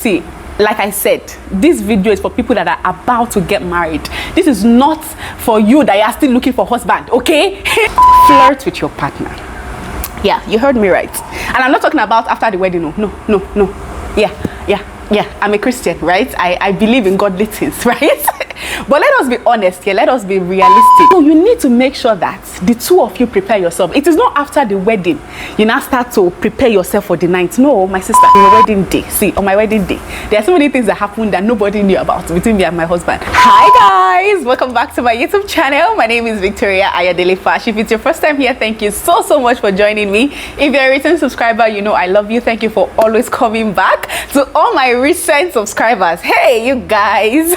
See, like I said, this video is for people that are about to get married. This is not for you that are still looking for husband, okay? Flirt with your partner. Yeah, you heard me right. And I'm not talking about after the wedding. No. Yeah. I'm a Christian, right? I believe in godly things, right? But let us be honest here. Let us be realistic. So you need to make sure that the two of you prepare yourself. It is not after the wedding you now start to prepare yourself for the night. No, my sister, on your wedding day. See, on my wedding day, there are so many things that happened that nobody knew about between me and my husband. Hi guys, welcome back to my YouTube channel. My name is Victoria Ayodele Fash. If it's your first time here, thank you so much for joining me. If you're a return subscriber, you know I love you. Thank you for always coming back. To all my recent subscribers, hey you guys.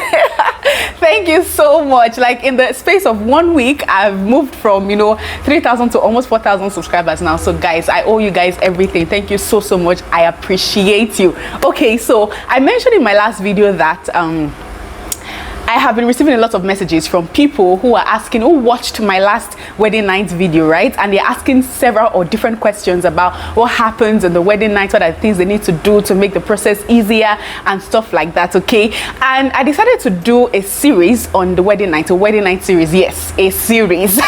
Thank you so much. Like in the space of 1 week, I've moved from 3,000 to almost 4,000 subscribers now. So guys, I owe you guys everything. Thank you so much. I appreciate you. Okay, so I mentioned in my last video that I have been receiving a lot of messages from people who are asking, who watched my last wedding night video, right? And they're asking several or different questions about what happens in the wedding night, what are the things they need to do to make the process easier and stuff like that, okay? And I decided to do a series on the wedding night, a wedding night series. Yes, a series.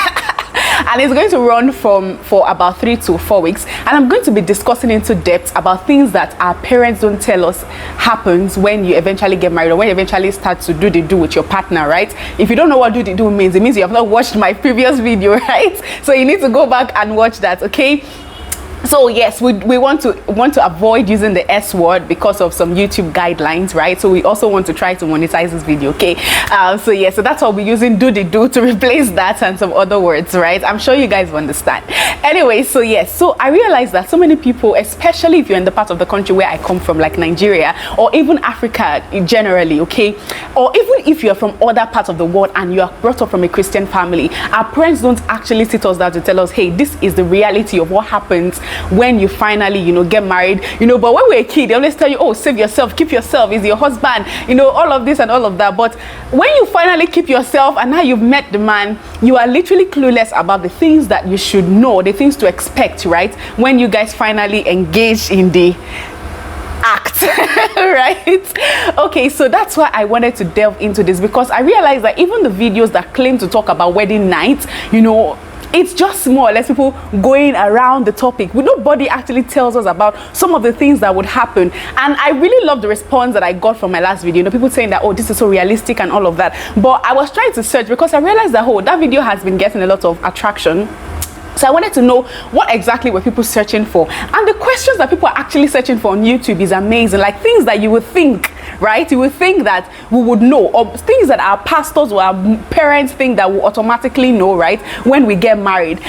And it's going to run for about 3 to 4 weeks, and I'm going to be discussing into depth about things that our parents don't tell us happens when you eventually get married or when you eventually start to do the do with your partner, right? If you don't know what do the do means, it means you have not watched my previous video, right? So you need to go back and watch that, okay? So yes, we want to avoid using the S word because of some YouTube guidelines, right? So we also want to try to monetize this video, okay? So yeah, so that's why we're using do the do to replace that and some other words, right? I'm sure you guys understand. Anyway, so yes, so I realized that so many people, especially if you're in the part of the country where I come from, like Nigeria or even Africa generally, okay? Or even if you're from other parts of the world and you are brought up from a Christian family, our parents don't actually sit us down to tell us, hey, this is the reality of what happens when you finally get married, but when we're a kid, they always tell you, oh, save yourself, keep yourself, is your husband, all of this and all of that. But when you finally keep yourself and now you've met the man, you are literally clueless about the things that you should know, the things to expect, right, when you guys finally engage in the act. Right? Okay, so that's why I wanted to delve into this, because I realized that even the videos that claim to talk about wedding nights, it's just more or less people going around the topic. Nobody actually tells us about some of the things that would happen. And I really love the response that I got from my last video. People saying that, oh, this is so realistic and all of that. But I was trying to search because I realized that, oh, that video has been getting a lot of attraction. So I wanted to know what exactly were people searching for. And the questions that people are actually searching for on YouTube is amazing. Like things that you would think, right? You would think that we would know, or things that our pastors or our parents think that we automatically know, right, when we get married.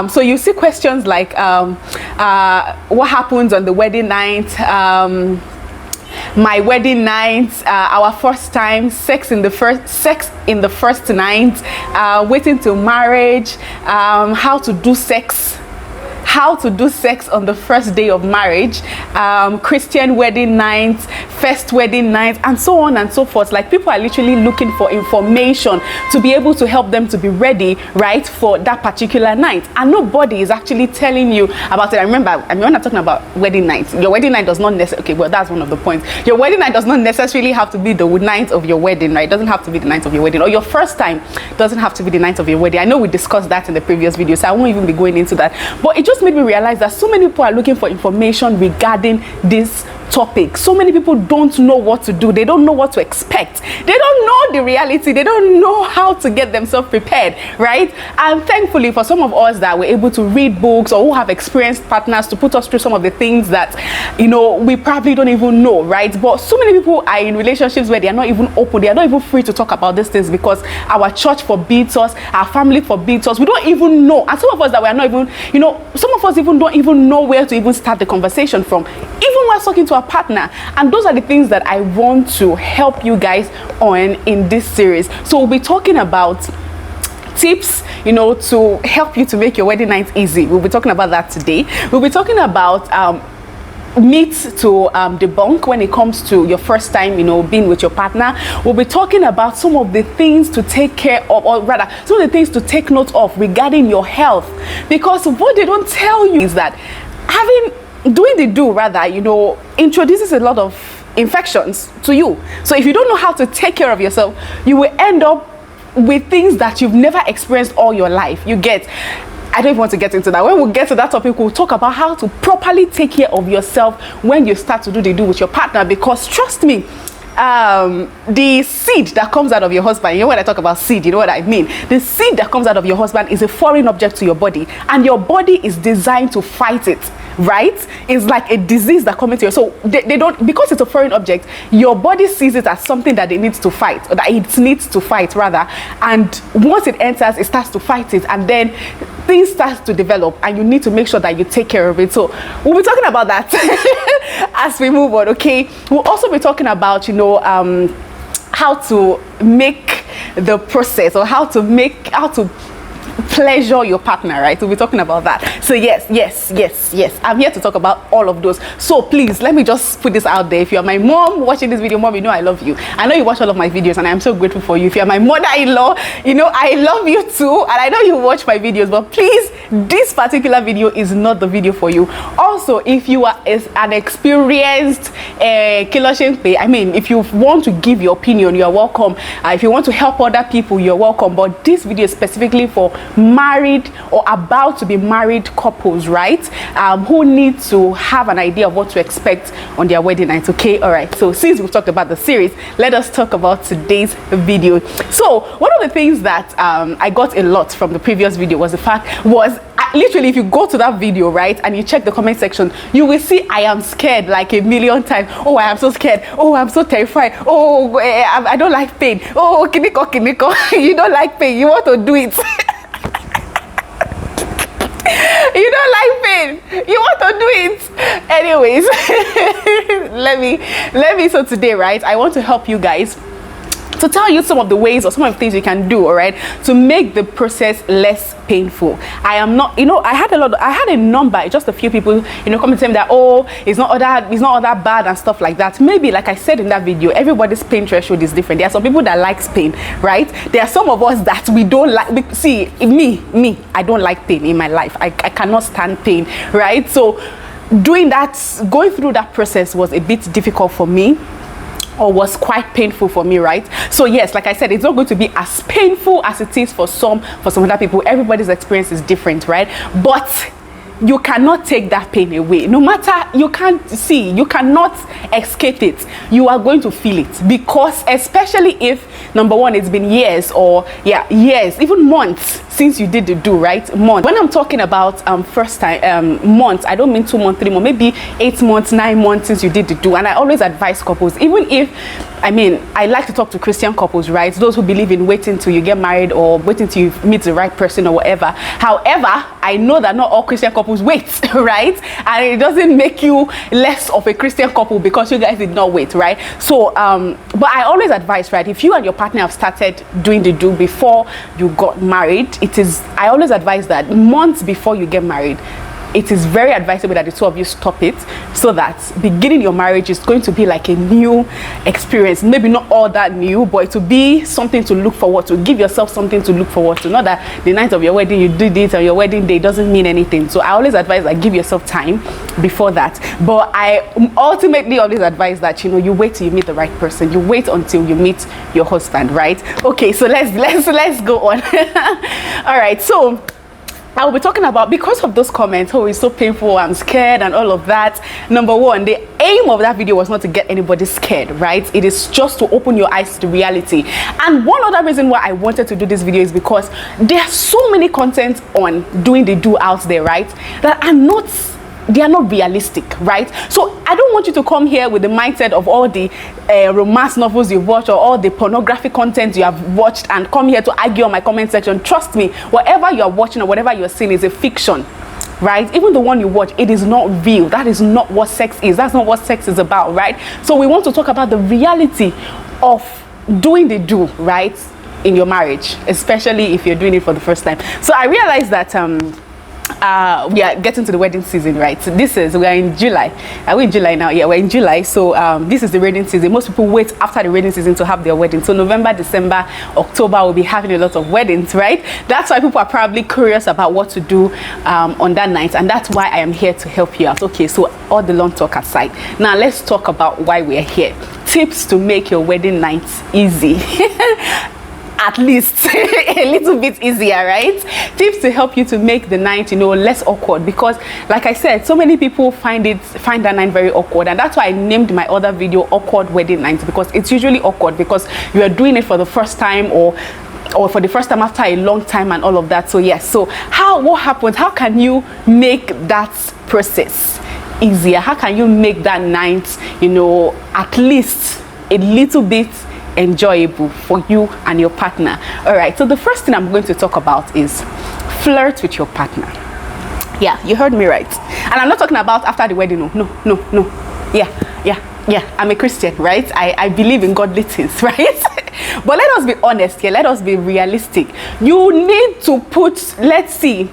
So you see questions like what happens on the wedding night, my wedding night, our first time, sex in the first night, waiting till marriage, how to do sex on the first day of marriage, Christian wedding nights, first wedding night, and so on and so forth. Like people are literally looking for information to be able to help them to be ready, right, for that particular night. And nobody is actually telling you about it. I remember, when I'm talking about wedding nights, your wedding night does not necessarily, okay, well, that's one of the points. Your wedding night does not necessarily have to be the night of your wedding, right? It doesn't have to be the night of your wedding, or your first time doesn't have to be the night of your wedding. I know we discussed that in the previous video, so I won't even be going into that. But it just made me realize that so many people are looking for information regarding this topic. So many people don't know what to do. They don't know what to expect. They don't know the reality. They don't know how to get themselves prepared, right? And thankfully for some of us that were able to read books or who have experienced partners to put us through some of the things that we probably don't even know, right? But so many people are in relationships where they are not even open. They are not even free to talk about these things because our church forbids us, our family forbids us. We don't even know. And some of us that we are not even, some of us even don't even know where to even start the conversation from, even while talking to our partner. And those are the things that I want to help you guys on in this series. So we'll be talking about tips, to help you to make your wedding night easy. We'll be talking about that today. We'll be talking about myths to debunk when it comes to your first time, being with your partner. We'll be talking about some of the things to take care of, or rather, some of the things to take note of regarding your health. Because what they don't tell you is that doing the do rather, introduces a lot of infections to you. So if you don't know how to take care of yourself, you will end up with things that you've never experienced all your life. You get, I don't even want to get into that. When we get to that topic, we'll talk about how to properly take care of yourself when you start to do the do with your partner, because trust me, the seed that comes out of your husband, you know, when I talk about seed, you know what I mean? The seed that comes out of your husband is a foreign object to your body, and your body is designed to fight it, right? It's like a disease that comes into you. So they don't, because it's a foreign object, your body sees it as something that it needs to fight, or that it needs to fight rather, and once it enters, it starts to fight it, and then things start to develop, and you need to make sure that you take care of it. So we'll be talking about that as we move on, okay? We'll also be talking about, you know, how to make the process, or how to pleasure your partner, right? We'll be talking about that. So yes, I'm here to talk about all of those. So please, let me just put this out there. If you're my mom watching this video, mom, you know I love you. I know you watch all of my videos, and I'm so grateful for you. If you're my mother-in-law, you know I love you too, and I know you watch my videos, but please, this particular video is not the video for you. Also, if you are an experienced Kiloshenpe, I mean, if you want to give your opinion, you're welcome. If you want to help other people, you're welcome. But this video is specifically for married or about to be married couples, right? Who need to have an idea of what to expect on their wedding night. Okay, all right. So since we've talked about the series, let us talk about today's video. So one of the things that I got a lot from the previous video was the fact was, literally, if you go to that video, right, and you check the comment section, you will see I am scared like a million times. Oh, I am so scared. Oh, I'm so terrified. Oh, I don't like pain. Oh, kiniko. You don't like pain. You want to do it. You don't like pain. You want to do it. Anyways, let me. So today, right, I want to help you guys to tell you some of the ways or some of the things you can do, all right, to make the process less painful. I am not, you know, I had a number, just a few people, you know, coming to me that, oh, it's not all that bad and stuff like that. Maybe, like I said in that video, everybody's pain threshold is different. There are some people that likes pain, right? There are some of us that we don't like. See, me, I don't like pain in my life. I cannot stand pain, right? So doing that, going through that process was a bit difficult for me, or was quite painful for me, right? So yes, like I said, it's not going to be as painful as it is for some other people. Everybody's experience is different, right? But you cannot take that pain away. No matter, you cannot escape it. You are going to feel it, because especially if, number one, it's been years, or years, even months since you did the do, right? Months. When I'm talking about first time, months, I don't mean 2 months, 3 months, maybe 8 months, 9 months since you did the do. And I always advise couples, even if, I mean, I like to talk to Christian couples, right? Those who believe in waiting till you get married, or waiting till you meet the right person, or whatever. However, I know that not all Christian couples wait, right? And it doesn't make you less of a Christian couple because you guys did not wait, right? So but I always advise, right, if you and your partner have started doing the do before you got married, I always advise that months before you get married, it is very advisable that the two of you stop it, so that beginning your marriage is going to be like a new experience. Maybe not all that new, but it will be something to look forward to. Give yourself something to look forward to. Not that the night of your wedding you did it on your wedding day doesn't mean anything. So I always advise that give yourself time before that. But I ultimately always advise that, you know, you wait till you meet the right person. You wait until you meet your husband, right? Okay, so let's go on. All right, so I will be talking about, because of those comments, oh, it's so painful, I'm scared, and all of that. Number one, the aim of that video was not to get anybody scared, right? It is just to open your eyes to reality. And one other reason why I wanted to do this video is because there are so many content on doing the do out there, right, that they are not realistic, right? So I don't want you to come here with the mindset of all the romance novels you've watched, or all the pornographic content you have watched, and come here to argue on my comment section. Trust me, whatever you are watching or whatever you're seeing is a fiction, right? Even the one you watch, it is not real. That is not what sex is. That's not what sex is about, right? So we want to talk about the reality of doing the do, right, in your marriage, especially if you're doing it for the first time. So I realized that we are getting to the wedding season, right? So we are in July. Are we in July now? Yeah, we're in July. So this is the wedding season. Most people wait after the wedding season to have their wedding. So November, December, October, we'll be having a lot of weddings, right? That's why people are probably curious about what to do on that night, and that's why I am here to help you out. Okay, so all the long talk aside, now let's talk about why we are here. Tips to make your wedding night easy. At least a little bit easier, right? Tips to help you to make the night, less awkward, because like I said, so many people find that night very awkward, and that's why I named my other video Awkward Wedding Night, because it's usually awkward because you are doing it for the first time or for the first time after a long time and all of that. So yes, so what happens? How can you make that process easier? How can you make that night, at least a little bit enjoyable for you and your partner? All right, so the first thing I'm going to talk about is flirt with your partner. Yeah, you heard me right. And I'm not talking about after the wedding. No. Yeah, I'm a Christian, right? I believe in godly things, right? But let us be honest here. Let us be realistic. You need to put, let's see,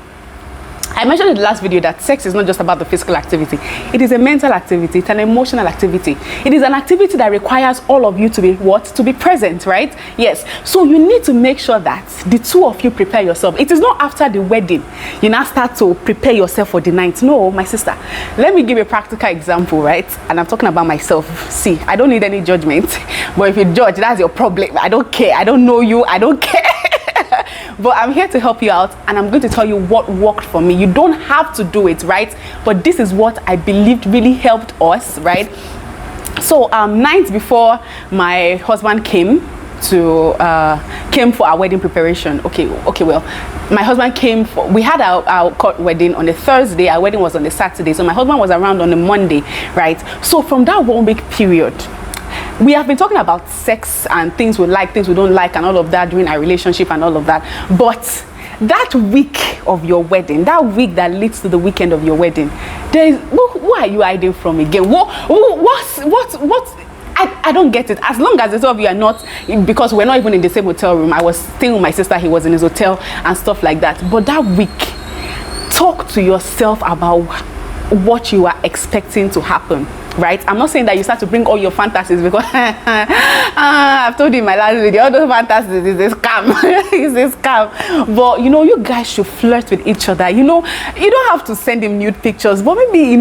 I mentioned in the last video that sex is not just about the physical activity. It is a mental activity. It's an emotional activity. It is an activity that requires all of you to be what? To be present, right? Yes. So you need to make sure that the two of you prepare yourself. It is not after the wedding you now start to prepare yourself for the night. No, my sister. Let me give you a practical example, right? And I'm talking about myself. See, I don't need any judgment. But if you judge, that's your problem. I don't care. I don't know you. I don't care. But I'm here to help you out, and I'm going to tell you what worked for me. You don't have to do it, right? But this is what I believed really helped us, right? So nights before my husband came for our wedding preparation. Okay, well, my husband came we had our court wedding on a Thursday. Our wedding was on a Saturday, so my husband was around on a Monday, right? So from that 1 week period, we have been talking about sex and things we like, things we don't like, and all of that during our relationship and all of that. But that week of your wedding, that week that leads to the weekend of your wedding, who are you hiding from again? I don't get it. As long as the two of you are not, because we're not even in the same hotel room. I was staying with my sister, he was in his hotel and stuff like that. But that week, talk to yourself about what you are expecting to happen, right? I'm not saying that you start to bring all your fantasies, because I've told you in my last video, all those fantasies is a scam. It's a scam. But you guys should flirt with each other. You don't have to send him nude pictures, but maybe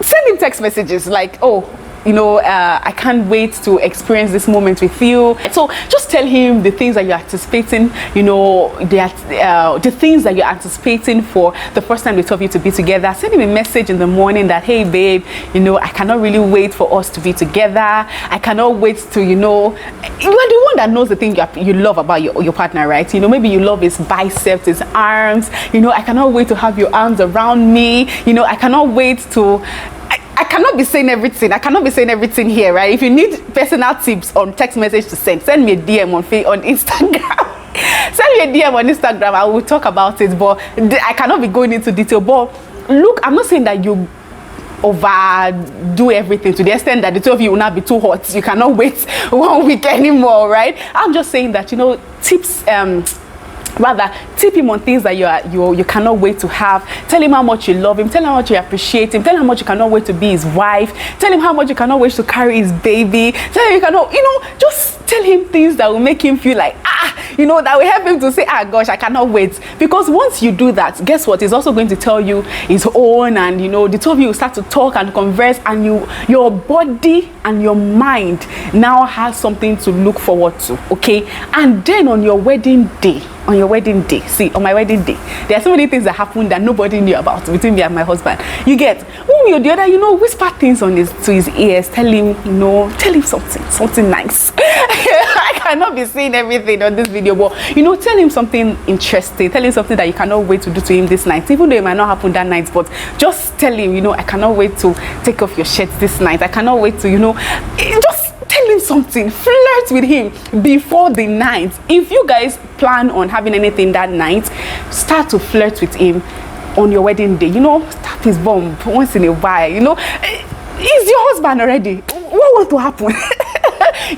send him text messages like, oh, I can't wait to experience this moment with you. So just tell him the things that you're anticipating, the things that you're anticipating for the first time the two of you to be together. Send him a message in the morning that, hey babe, I cannot really wait for us to be together. I cannot wait to, you are the one that knows the thing you love about your partner, right? Maybe you love his biceps, his arms. I cannot wait to have your arms around me. I cannot wait to... I cannot be saying everything. I cannot be saying everything here, right? If you need personal tips on text message to send me a DM on Instagram. Send me a DM on Instagram. I will talk about it, but I cannot be going into detail. But look, I'm not saying that you overdo everything to the extent that the two of you will not be too hot. You cannot wait 1 week anymore, right? I'm just saying that, tips... rather, tip him on things that you cannot wait to have. Tell him how much you love him. Tell him how much you appreciate him. Tell him how much you cannot wait to be his wife. Tell him how much you cannot wait to carry his baby. Tell him you cannot, just tell him things that will make him feel like, that will help him to say, gosh, I cannot wait. Because once you do that, guess what? He's also going to tell you his own, and the two of you will start to talk and converse, and your body and your mind now has something to look forward to, okay? And then on your wedding day, see, on my wedding day, there are so many things that happened that nobody knew about between me and my husband. You get one way or the other, whisper things to his ears, tell him something nice. I cannot be saying everything on this video, but tell him something interesting, tell him something that you cannot wait to do to him this night, even though it might not happen that night. But just tell him, I cannot wait to take off your shirt this night. I cannot wait to, just tell him something. Flirt with him before the night. If you guys plan on having anything that night, start to flirt with him on your wedding day. Tap his bum once in a while. He's your husband already. What wants to happen?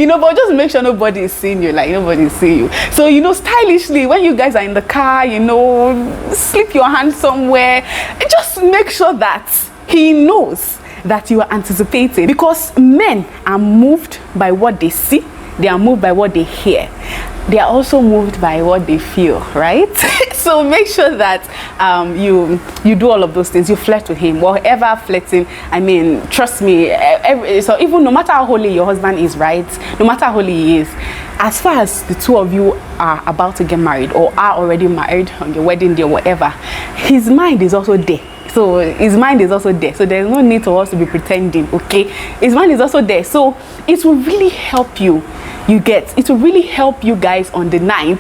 you know, but just make sure nobody is seeing you, like nobody is seeing you. So, you know, stylishly, when you guys are in the car, you know, slip your hand somewhere, just make sure that he knows that you are anticipating, because men are moved by what they see, they are moved by what they hear, they are also moved by what they feel, right? So make sure that you do all of those things. You flirt with him, whatever flirting. I mean, trust me, so even no matter how holy your husband is, right, no matter how holy he is, as far as the two of you are about to get married or are already married on your wedding day or whatever, his mind is also there. So his mind is also there. So there's no need for us to be pretending, okay? His mind is also there. So it will really help you. It will really help you guys on the night.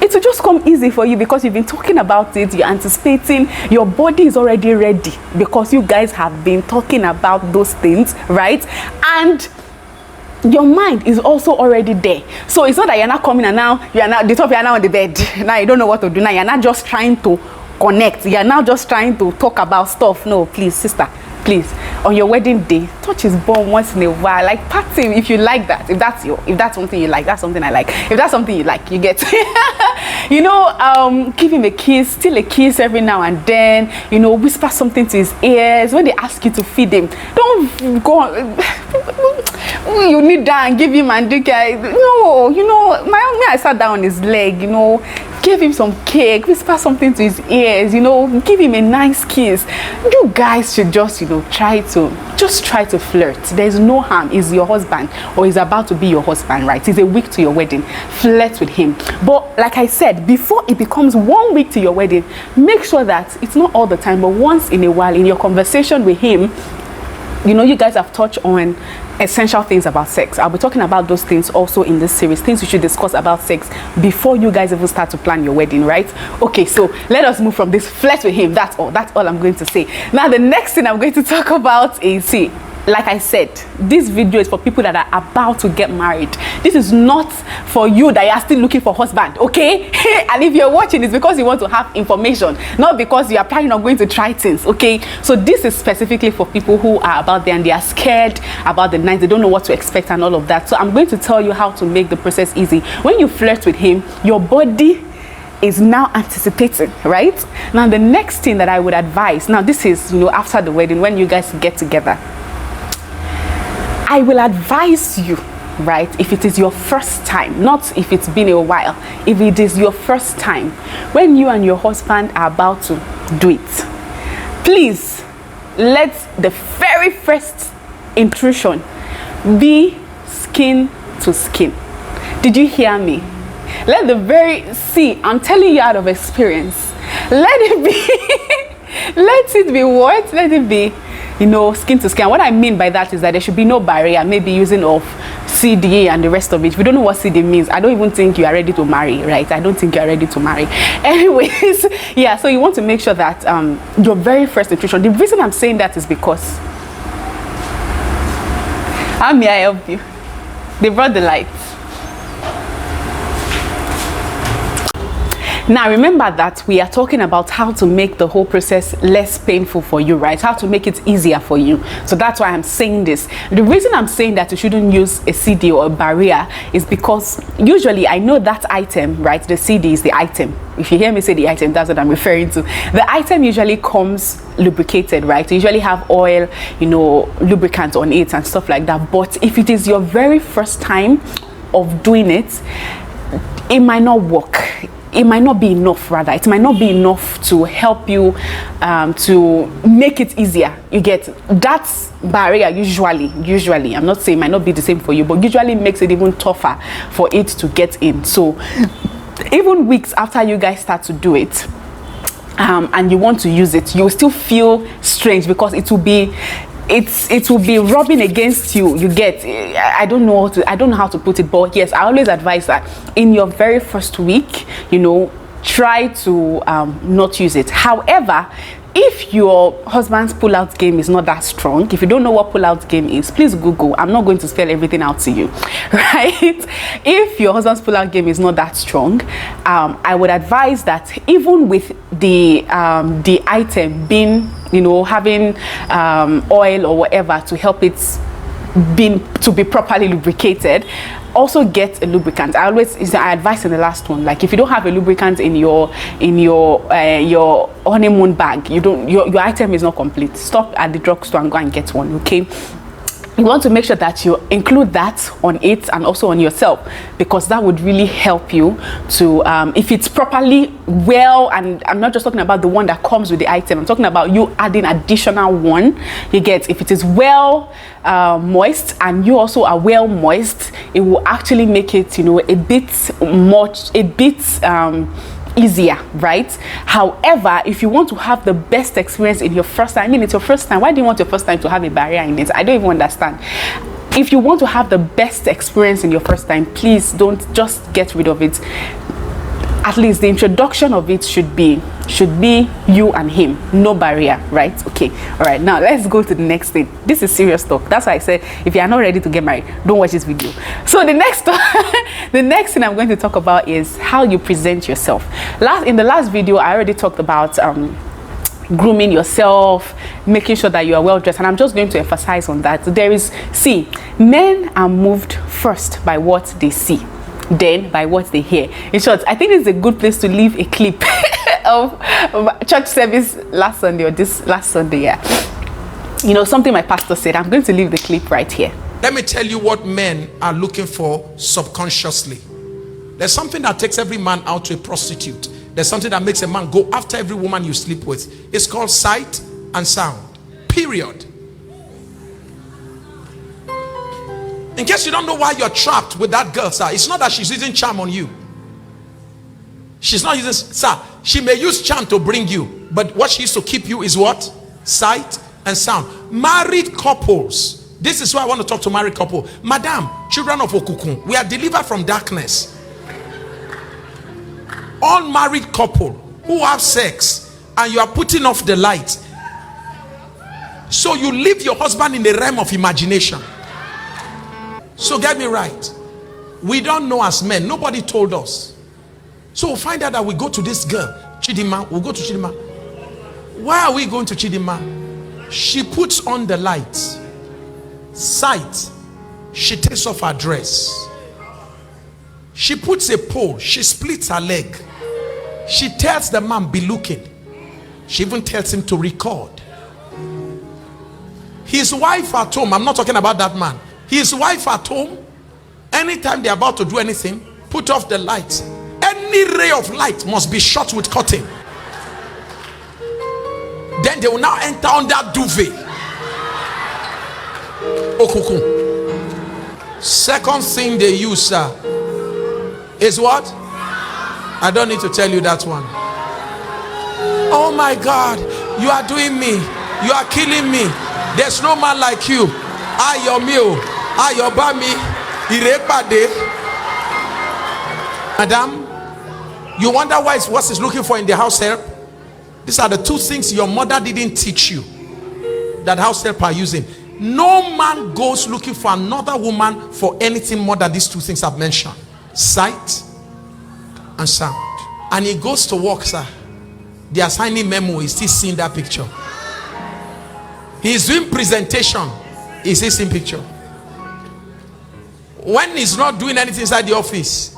It will just come easy for you because you've been talking about it, you're anticipating, your body is already ready because you guys have been talking about those things, right? And your mind is also already there. So it's not that you're not coming and now you're now on the bed. Now you don't know what to do. Now you're not just trying to connect, you're now just trying to talk about stuff. No, please, sister, please, on your wedding day, touch his bum once in a while, like pat him if you like that. If that's something you like, that's something I like. If that's something you like, you get you know, give him a kiss, still a kiss every now and then, you know, whisper something to his ears. When they ask you to feed him, don't go on, you need that and give him and drink. No, you know, I sat down on his leg, you know, give him some cake, whisper something to his ears, you know, give him a nice kiss. You guys should just, you know, try to flirt. There's no harm. He's your husband or he's about to be your husband, right? It's a week to your wedding. Flirt with him. But like I said, before it becomes 1 week to your wedding, make sure that it's not all the time, but once in a while in your conversation with him, you know, you guys have touched on essential things about sex. I'll be talking about those things also in this series, things you should discuss about sex before you guys even start to plan your wedding, right? Okay, so let us move from this. Flirt with him. That's all I'm going to say. Now the next thing I'm going to talk about is, see, like I said, this video is for people that are about to get married. This is not for you that are still looking for husband, okay? And if you're watching, it's because you want to have information, not because you are planning on going to try things, okay? So this is specifically for people who are about there and they are scared about the night, they don't know what to expect and all of that. So I'm going to tell you how to make the process easy. When you flirt with him, your body is now anticipating, right? Now the next thing that I would advise, now this is, you know, after the wedding, when you guys get together, I will advise you, right, if it is your first time, not if it's been a while, if it is your first time, when you and your husband are about to do it, please let the very first intrusion be skin to skin. Did you hear me? I'm telling you out of experience, let it be what? Let it be, you know, skin to skin. What I mean by that is that there should be no barrier, maybe using of CDA and the rest of it. If you don't know what CD means, I don't even think you are ready to marry, right? I don't think you are ready to marry. Anyways, yeah, so you want to make sure that your very first intrusion, the reason I'm saying that is because, how may I help you? They brought the lights. Now remember that we are talking about how to make the whole process less painful for you, right? How to make it easier for you. So that's why I'm saying this. The reason I'm saying that you shouldn't use a CD or a barrier is because usually I know that item, right? The CD is the item. If you hear me say the item, that's what I'm referring to. The item usually comes lubricated, right? You usually have oil, you know, lubricant on it and stuff like that. But if it is your very first time of doing it, it might not work. It might not be enough, rather. It might not be enough to help you to make it easier. You get that barrier usually, I'm not saying it might not be the same for you, but usually makes it even tougher for it to get in. So even weeks after you guys start to do it, and you want to use it, you will still feel strange because it will be rubbing against you. You get, I don't know how to put it, but yes, I always advise that in your very first week, you know, try to not use it. However, if your husband's pull-out game is not that strong, if you don't know what pull-out game is, please Google. I'm not going to spell everything out to you, right? If your husband's pull-out game is not that strong, I would advise that even with the item being, you know, having oil or whatever to help it to be properly lubricated, also get a lubricant. I advise in the last one, like if you don't have a lubricant in your honeymoon bag, your item is not complete. Stop at the drugstore and go and get one. Okay, you want to make sure that you include that on it and also on yourself, because that would really help you to if it's properly well. And I'm not just talking about the one that comes with the item, I'm talking about you adding additional one. You get, if it is well moist and you also are well moist, it will actually make it, you know, a bit easier, right? However, if you want to have the best experience in your first time, I mean, it's your first time, why do you want your first time to have a barrier in it? I don't even understand. If you want to have the best experience in your first time, please don't just get rid of it. At least the introduction of it should be you and him, no barrier, right? Okay, all right, now let's go to the next thing. This is serious talk. That's why I said if you are not ready to get married, don't watch this video. So the next the next thing I'm going to talk about is how you present yourself. In the last video, I already talked about grooming yourself, making sure that you are well dressed, and I'm just going to emphasize on that. Men are moved first by what they see, then by what they hear. In short, I think it's a good place to leave a clip of church service last Sunday, or this last Sunday. Yeah, you know, something my pastor said. I'm going to leave the clip right here. Let me tell you what men are looking for subconsciously. There's something that takes every man out to a prostitute. There's something that makes a man go after every woman you sleep with. It's called sight and sound. Period. In case you don't know why you're trapped with that girl, sir, it's not that she's using charm on you. She's not using, sir, she may use charm to bring you, but what she used to keep you is what? Sight and sound. Married couples, this is why I want to talk to married couple. Madam, children of Okukun, we are delivered from darkness. Unmarried couple who have sex and you are putting off the light, so you leave your husband in the realm of imagination. So get me right, we don't know as men, nobody told us. So we'll find out that we go to this girl Chidima, we'll go to Chidima. Why are we going to Chidima? She puts on the lights, sight, she takes off her dress, she puts a pole, she splits her leg, she tells the man be looking, she even tells him to record. His wife at home, I'm not talking about that man, his wife at home, anytime they're about to do anything, put off the lights. Any ray of light must be shot with curtain. Then they will now enter under duvet. Okukun. Second thing they use, sir, is what? I don't need to tell you that one. Oh my God, you are doing me. You are killing me. There's no man like you. Ayomio, Ayobami, Irepade. Madam, you wonder what he's looking for in the house help? These are the two things your mother didn't teach you that house help are using. No man goes looking for another woman for anything more than these two things I've mentioned: sight and sound. And he goes to work, sir. The assigning memo is still seeing that picture. He's doing presentation, is still seeing picture. When he's not doing anything inside the office,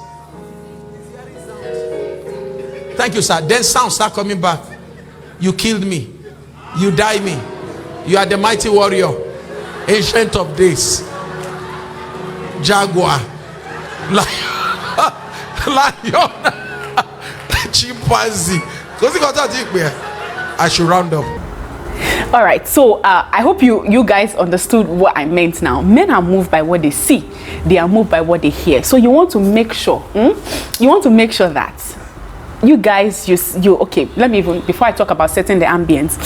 thank you, sir, then sound start coming back. You killed me, you die me, you are the mighty warrior, ancient of days, jaguar, lion, chimpanzee. I should round up. All right, so I hope you guys understood what I meant now. Men are moved by what they see, they are moved by what they hear. So you want to make sure that you guys, okay, let me even, before I talk about setting the ambience,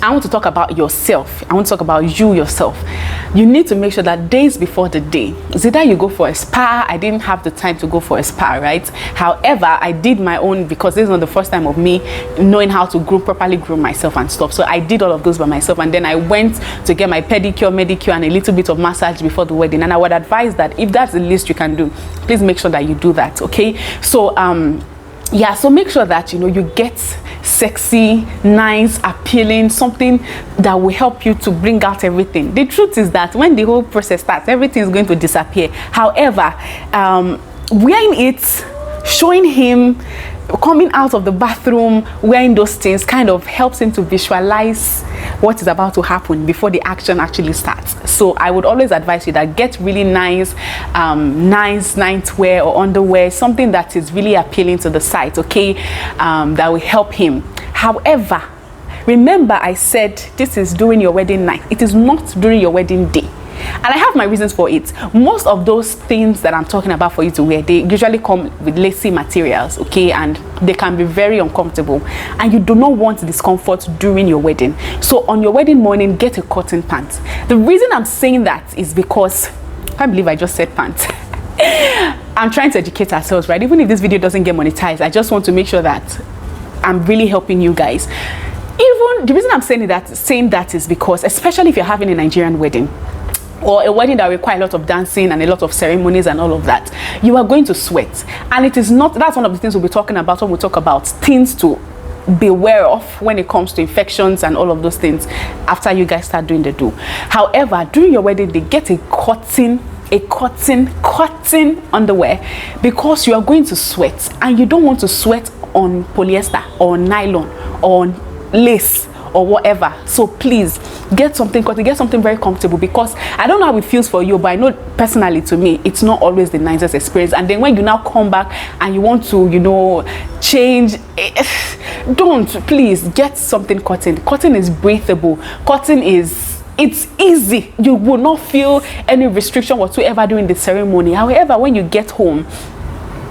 I want to talk about yourself. I want to talk about you yourself. You need to make sure that days before the day, is either you go for a spa. I didn't have the time to go for a spa, right? However, I did my own, because this is not the first time of me knowing how to properly groom myself and stuff. So I did all of those by myself, and then I went to get my pedicure, manicure, and a little bit of massage before the wedding. And I would advise that if that's the least you can do, please make sure that you do that, okay? So yeah, so make sure that you get sexy, nice, appealing, something that will help you to bring out everything. The truth is that when the whole process starts, everything is going to disappear. However, wearing it, showing him coming out of the bathroom wearing those things kind of helps him to visualize what is about to happen before the action actually starts. So I would always advise you that get really nice nightwear or underwear, something that is really appealing to the sight, okay, that will help him. However, remember I said this is during your wedding night. It is not during your wedding day. And I have my reasons for it. Most of those things that I'm talking about for you to wear, they usually come with lacy materials, okay, and they can be very uncomfortable, and you do not want discomfort during your wedding. So on your wedding morning, get a cotton pant. The reason I'm saying that is because I can't believe I just said pants. I'm trying to educate ourselves, right? Even if this video doesn't get monetized, I just want to make sure that I'm really helping you guys. Even the reason I'm saying that is because, especially if you're having a Nigerian wedding, or a wedding that requires a lot of dancing and a lot of ceremonies and all of that, you are going to sweat. And it is not, that's one of the things we'll be talking about when we talk about things to be aware of when it comes to infections and all of those things after you guys start doing the do. However, during your wedding, they get a cotton underwear, because you are going to sweat, and you don't want to sweat on polyester or nylon or lace or whatever. So please get something cotton, get something very comfortable, because I don't know how it feels for you, but I know personally, to me, it's not always the nicest experience. And then when you now come back and you want to change, don't, please get something cotton. Cotton is breathable. Cotton is, it's easy. You will not feel any restriction whatsoever during the ceremony. However, when you get home,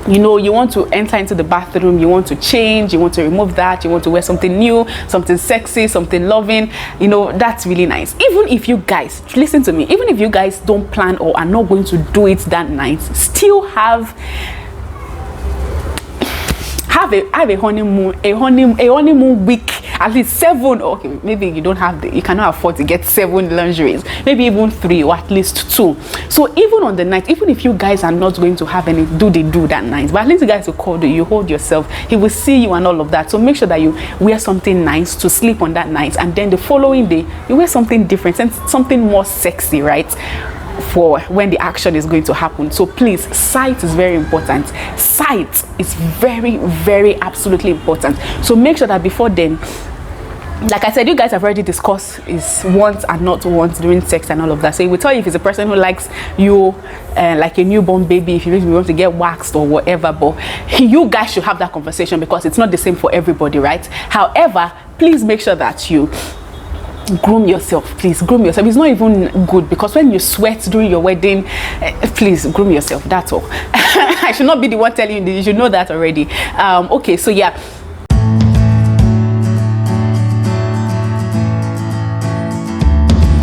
you want to enter into the bathroom, you want to change, you want to remove that, you want to wear something new, something sexy, something loving, that's really nice. Even if you guys, listen to me, even if you guys don't plan or are not going to do it that night, still have a honeymoon week, at least 7. Okay, maybe you cannot afford to get 7 lingeries, maybe even 3 or at least 2. So even on the night, even if you guys are not going to have any do that night, but at least you guys will call you hold yourself, he will see you and all of that. So make sure that you wear something nice to sleep on that night, and then the following day you wear something different and something more sexy, right, for when the action is going to happen. So please, sight is very important. Sight is very, very absolutely important. So make sure that before then, like I said, you guys have already discussed is wants and not wants during sex and all of that. So he will tell you if it's a person who likes you like a newborn baby, if you really want to get waxed or whatever. But you guys should have that conversation, because it's not the same for everybody, right? However, please make sure that you groom yourself. Please groom yourself. It's not even good, because when you sweat during your wedding, please groom yourself. That's all. I should not be the one telling you this. You should know that already. Okay, so yeah,